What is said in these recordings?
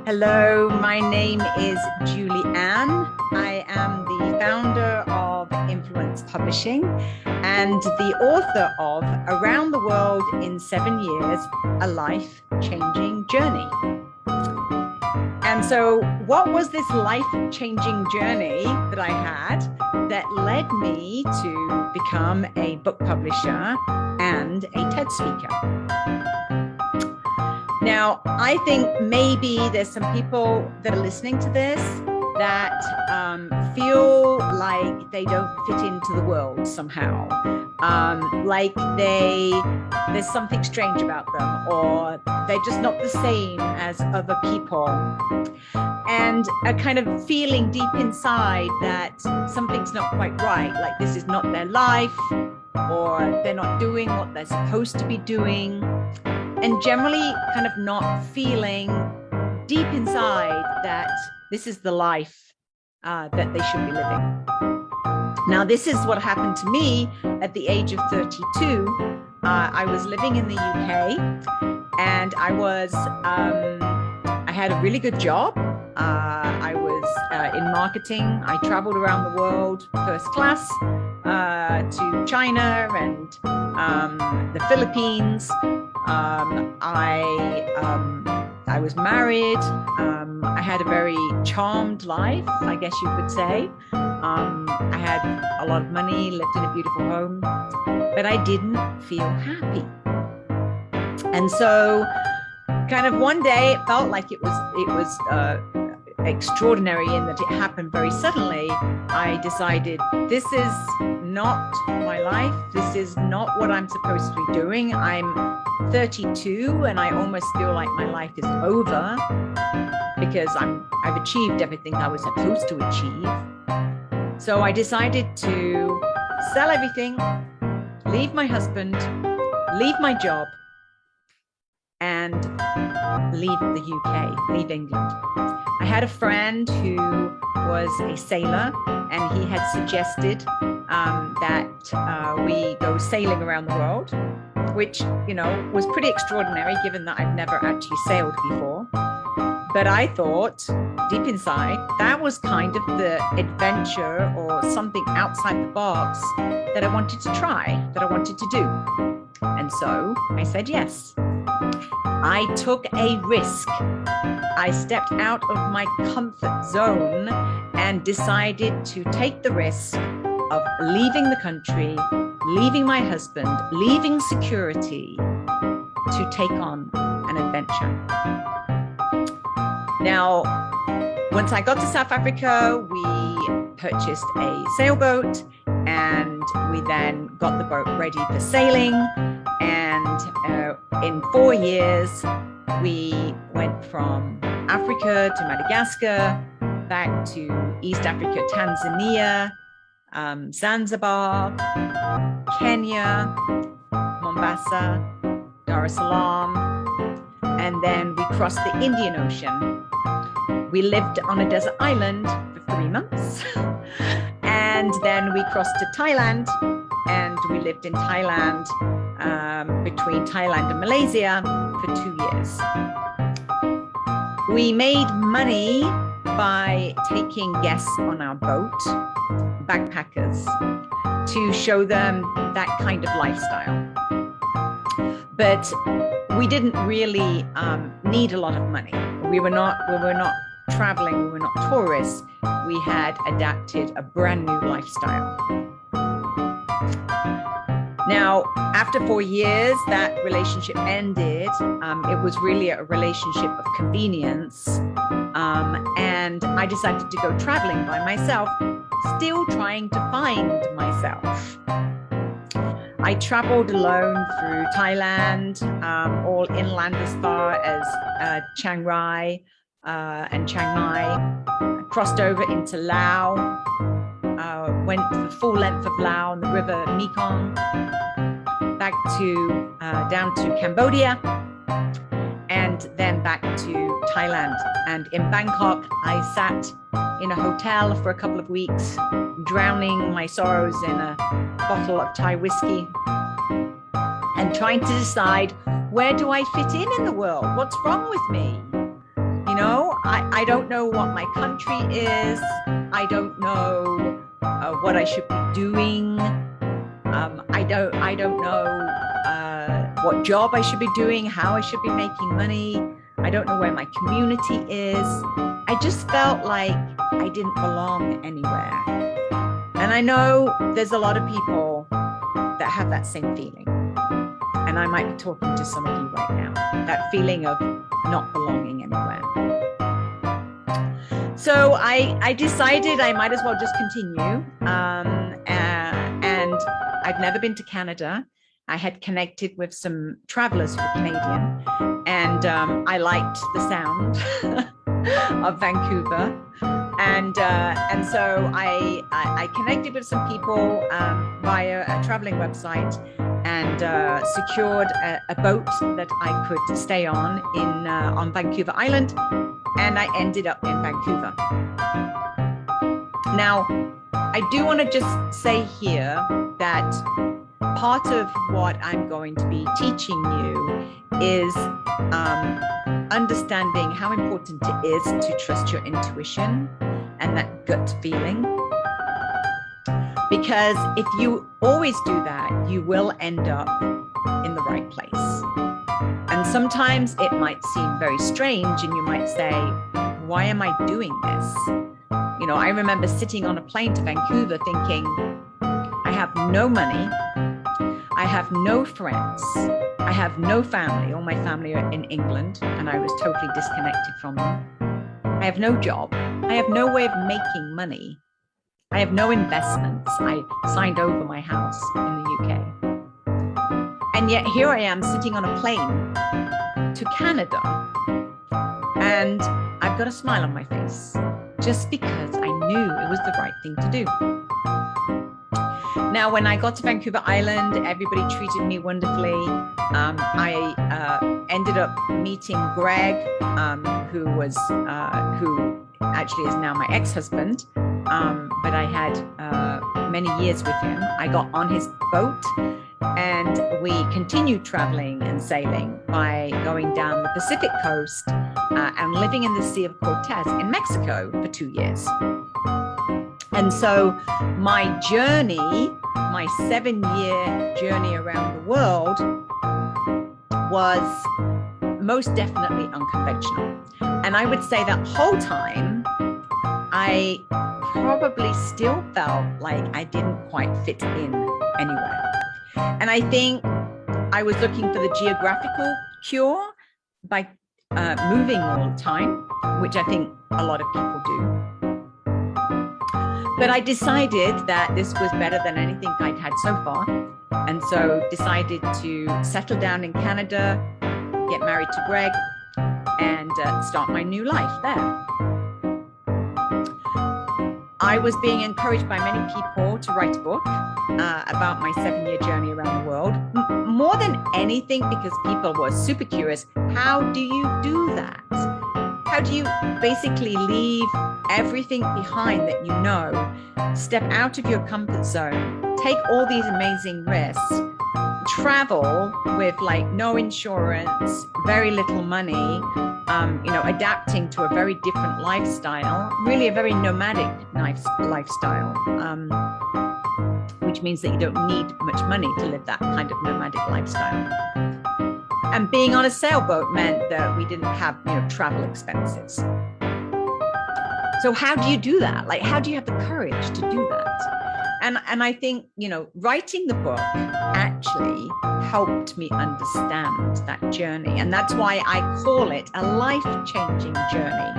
Hello, my name is Julie Ann. I am the founder of Influence Publishing and the author of Around the World in 7 Years, A Life-Changing Journey. And so what was this life-changing journey that I had that led me to become a book publisher and a TED speaker? Now, I think maybe there's some people that are listening to this that feel like they don't fit into the world somehow, like there's something strange about them, or they're just not the same as other people, and a kind of feeling deep inside that something's not quite right, like this is not their life, or they're not doing what they're supposed to be doing. And generally kind of not feeling deep inside that this is the life that they should be living. Now, this is what happened to me at the age of 32. I was living in the UK, and I had a really good job. I was in marketing. I traveled around the world first class to China and the Philippines. I was married. I had a very charmed life, I guess you could say. I had a lot of money, lived in a beautiful home, but I didn't feel happy. And so kind of one day it felt like it was extraordinary in that it happened very suddenly. I decided this is not my life. This is not what I'm supposed to be doing. I'm 32 and I almost feel like my life is over because I've achieved everything I was supposed to achieve. So I decided to sell everything, leave my husband, leave my job, and leave the UK, leave England. I had a friend who was a sailor, and he had suggested that we go sailing around the world, which, was pretty extraordinary given that I've never actually sailed before. But I thought deep inside, that was kind of the adventure or something outside the box that I wanted to try, that I wanted to do. And so I said yes. I took a risk. I stepped out of my comfort zone and decided to take the risk of leaving the country, leaving my husband, leaving security to take on an adventure. Now, once I got to South Africa, we purchased a sailboat, and we then got the boat ready for sailing. And in 4 years, we went from Africa to Madagascar, back to East Africa, Tanzania, Zanzibar, Kenya, Mombasa, Dar es Salaam, and then we crossed the Indian Ocean. We lived on a desert island for 3 months, and then we crossed to Thailand, and we lived in Thailand, between Thailand and Malaysia for 2 years. We made money by taking guests on our boat, backpackers, to show them that kind of lifestyle. But we didn't really need a lot of money. We were not traveling, we were not tourists. We had adapted a brand new lifestyle. Now, after 4 years, that relationship ended. It was really a relationship of convenience. And I decided to go traveling by myself, still trying to find myself. I traveled alone through Thailand, all inland as far as Chiang Rai and Chiang Mai. I crossed over into Laos, went the full length of Laos on the river Mekong, back to down to Cambodia, and then back to Thailand. And in Bangkok, I sat in a hotel for a couple of weeks, drowning my sorrows in a bottle of Thai whiskey. And and trying to decide, where do I fit in the world? What's wrong with me? You know, I don't know what my country is. I don't know what I should be doing. I don't know what job I should be doing, how I should be making money. I don't know where my community is. I just felt like I didn't belong anywhere. And I know there's a lot of people that have that same feeling. And I might be talking to some of you right now, that feeling of not belonging anywhere. So I decided I might as well just continue. And I've never been to Canada. I had connected with some travelers who were Canadian, and I liked the sound of Vancouver. And so I connected with some people via a traveling website, and secured a boat that I could stay on Vancouver Island, and I ended up in Vancouver. Now, I do want to just say here that part of what I'm going to be teaching you is understanding how important it is to trust your intuition and that gut feeling. Because if you always do that, you will end up in the right place. And sometimes it might seem very strange, and you might say, why am I doing this? You know, I remember sitting on a plane to Vancouver thinking, I have no money, I have no friends, I have no family. All my family are in England, and I was totally disconnected from them. I have no job. I have no way of making money. I have no investments. I signed over my house in the UK. And yet here I am sitting on a plane to Canada, and I've got a smile on my face just because I knew it was the right thing to do. Now, when I got to Vancouver Island, everybody treated me wonderfully. I ended up meeting Greg, who actually is now my ex-husband, but I had many years with him. I got on his boat, and we continued traveling and sailing by going down the Pacific coast and living in the Sea of Cortez in Mexico for 2 years. And so my journey, my 7-year journey around the world, was most definitely unconventional. And I would say that whole time, I probably still felt like I didn't quite fit in anywhere. And I think I was looking for the geographical cure by moving all the time, which I think a lot of people do. But I decided that this was better than anything I'd had so far. And so decided to settle down in Canada, get married to Greg, and start my new life there. I was being encouraged by many people to write a book about my 7-year journey around the world. More than anything, because people were super curious, how do you do that? How do you basically leave everything behind that you know, step out of your comfort zone, take all these amazing risks, travel with like no insurance, very little money, adapting to a very different lifestyle, really a very nomadic lifestyle, which means that you don't need much money to live that kind of nomadic lifestyle. And being on a sailboat meant that we didn't have, travel expenses. So how do you do that? Like, how do you have the courage to do that? And I think, writing the book actually helped me understand that journey. And that's why I call it a life-changing journey.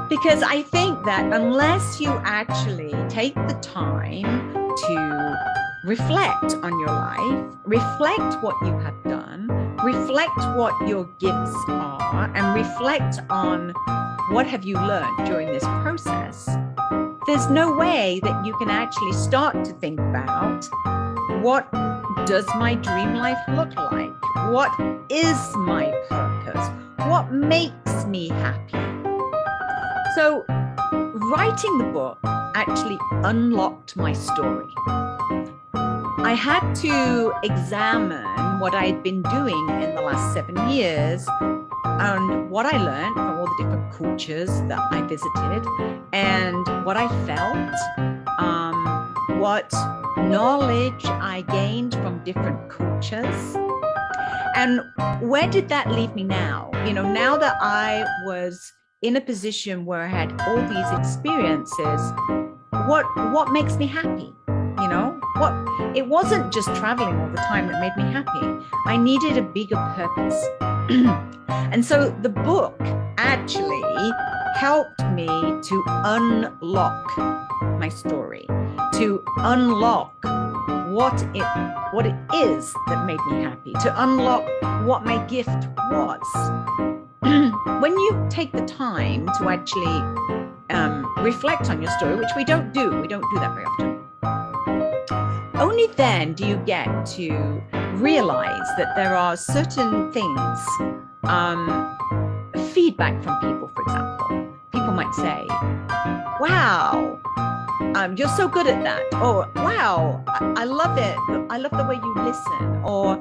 Because I think that unless you actually take the time to reflect on your life, reflect what you have done, reflect what your gifts are, and reflect on what have you learned during this process, there's no way that you can actually start to think about, what does my dream life look like? What is my purpose? What makes me happy? So writing the book actually unlocked my story. I had to examine from what I had been doing in the last 7 years and what I learned from all the different cultures that I visited and what I felt, what knowledge I gained from different cultures. And where did that leave me now? Now that I was in a position where I had all these experiences, what makes me happy? It wasn't just traveling all the time that made me happy. I needed a bigger purpose. And so the book actually helped me to unlock my story, to unlock what it is that made me happy, to unlock what my gift was. When you take the time to actually reflect on your story, which we don't do that very often, only then do you get to realize that there are certain things, feedback from people, for example. People might say, wow, you're so good at that. Or, wow, I love it. I love the way you listen. Or,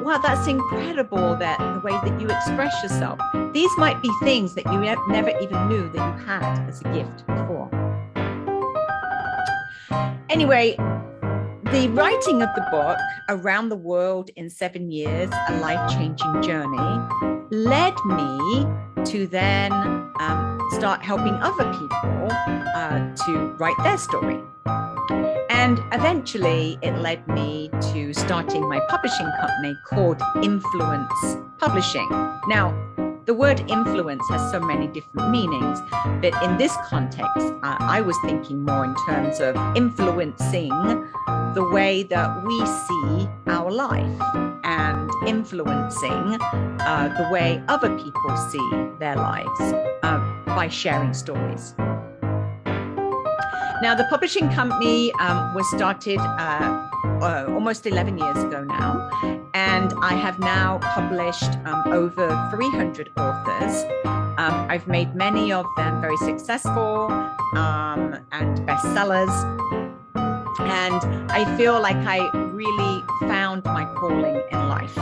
wow, that's incredible, that the way that you express yourself. These might be things that you never even knew that you had as a gift before. Anyway, the writing of the book, Around the World in 7 Years, A Life-Changing Journey, led me to then start helping other people to write their story. And eventually it led me to starting my publishing company called Influence Publishing. Now, the word influence has so many different meanings, but in this context, I was thinking more in terms of influencing the way that we see our life and influencing the way other people see their lives by sharing stories. Now, the publishing company was started almost 11 years ago now, and I have now published over 300 authors. I've made many of them very successful and bestsellers, and I feel like I really found my calling in life.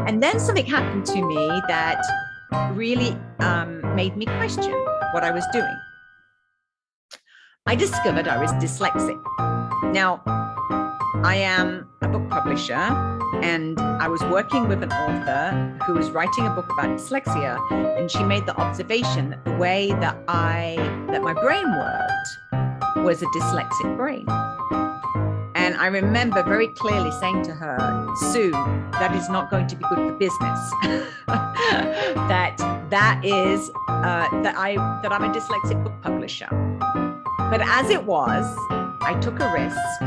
And then something happened to me that really made me question what I was doing. I discovered I was dyslexic. Now, I am a book publisher, and I was working with an author who was writing a book about dyslexia, and she made the observation that the way that my brain worked was a dyslexic brain. And I remember very clearly saying to her, Sue, that is not going to be good for business. that I'm a dyslexic book publisher. But as it was, I took a risk,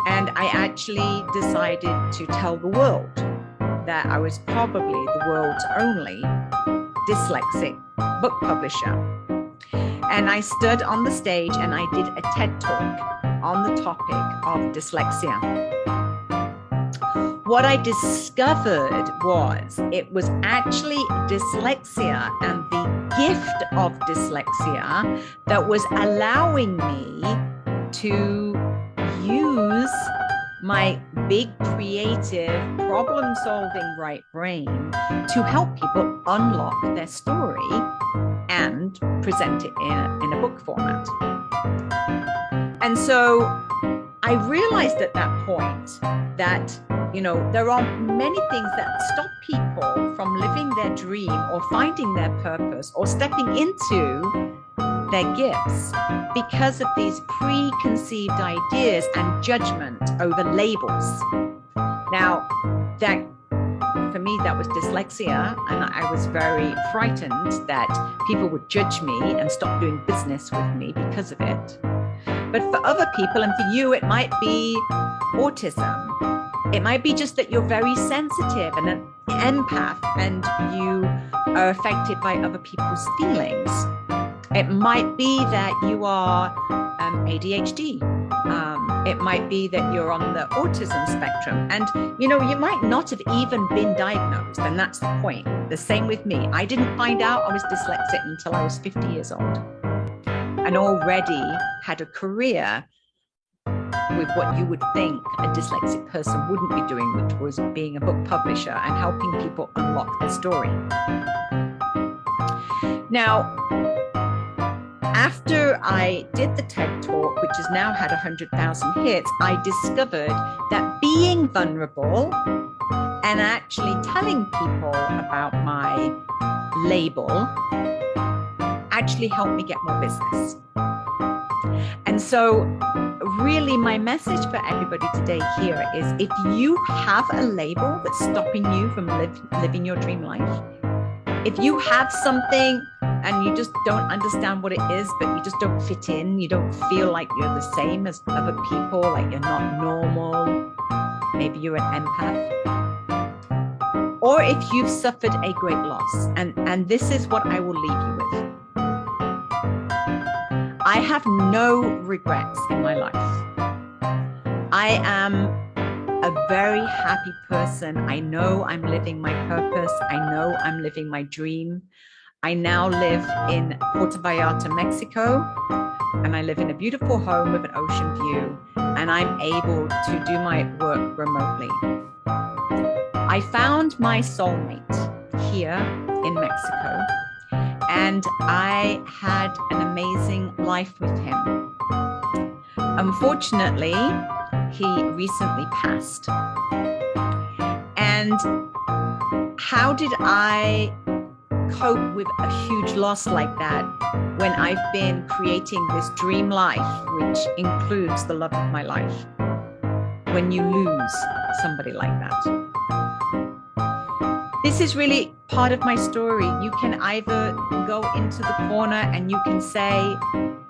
and I actually decided to tell the world that I was probably the world's only dyslexic book publisher. And I stood on the stage and I did a TED Talk on the topic of dyslexia. What I discovered was it was actually dyslexia and the gift of dyslexia that was allowing me to use my big creative problem-solving right brain to help people unlock their story and present it in a book format. And so I realized at that point that, there are many things that stop people from living their dream or finding their purpose or stepping into their gifts because of these preconceived ideas and judgment over labels. Now, that for me, that was dyslexia, and I was very frightened that people would judge me and stop doing business with me because of it. But for other people, and for you, it might be autism. It might be just that you're very sensitive and an empath, and you are affected by other people's feelings. It might be that you are ADHD. It might be that you're on the autism spectrum. And, you might not have even been diagnosed. And that's the point. The same with me. I didn't find out I was dyslexic until I was 50 years old and already had a career with what you would think a dyslexic person wouldn't be doing, which was being a book publisher and helping people unlock their story. Now, after I did the TED Talk, which has now had 100,000 hits, I discovered that being vulnerable and actually telling people about my label actually helped me get more business. And so really my message for everybody today here is, if you have a label that's stopping you from living your dream life, if you have something and you just don't understand what it is, but you just don't fit in, you don't feel like you're the same as other people, like you're not normal, maybe you're an empath, or if you've suffered a great loss, and this is what I will leave you with. I have no regrets in my life. I am a very happy person. I know I'm living my purpose. I know I'm living my dream. I now live in Puerto Vallarta, Mexico, and I live in a beautiful home with an ocean view, and I'm able to do my work remotely. I found my soulmate here in Mexico, and I had an amazing life with him. Unfortunately, he recently passed. And how did I cope with a huge loss like that when I've been creating this dream life, which includes the love of my life, when you lose somebody like that? This is really part of my story. You can either go into the corner and you can say,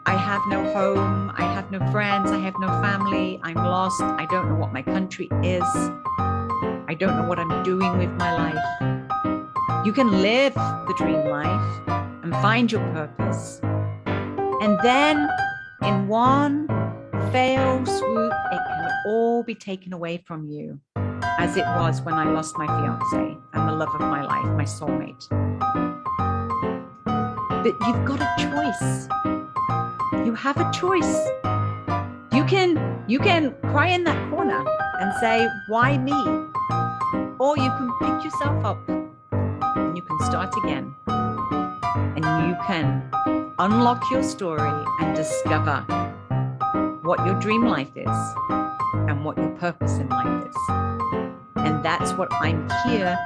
I have no home, I have no friends, I have no family, I'm lost, I don't know what my country is, I don't know what I'm doing with my life. You can live the dream life and find your purpose. And then in one fell swoop, it can all be taken away from you, as it was when I lost my fiance and the love of my life, my soulmate. But you've got a choice. You have a choice. You can cry in that corner and say, why me? Or you can pick yourself up and you can start again. And you can unlock your story and discover what your dream life is and what your purpose in life is. And that's what I'm here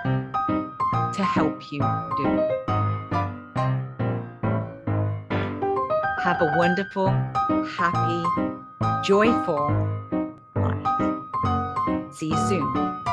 to help you do. Have a wonderful, happy, joyful life. See you soon.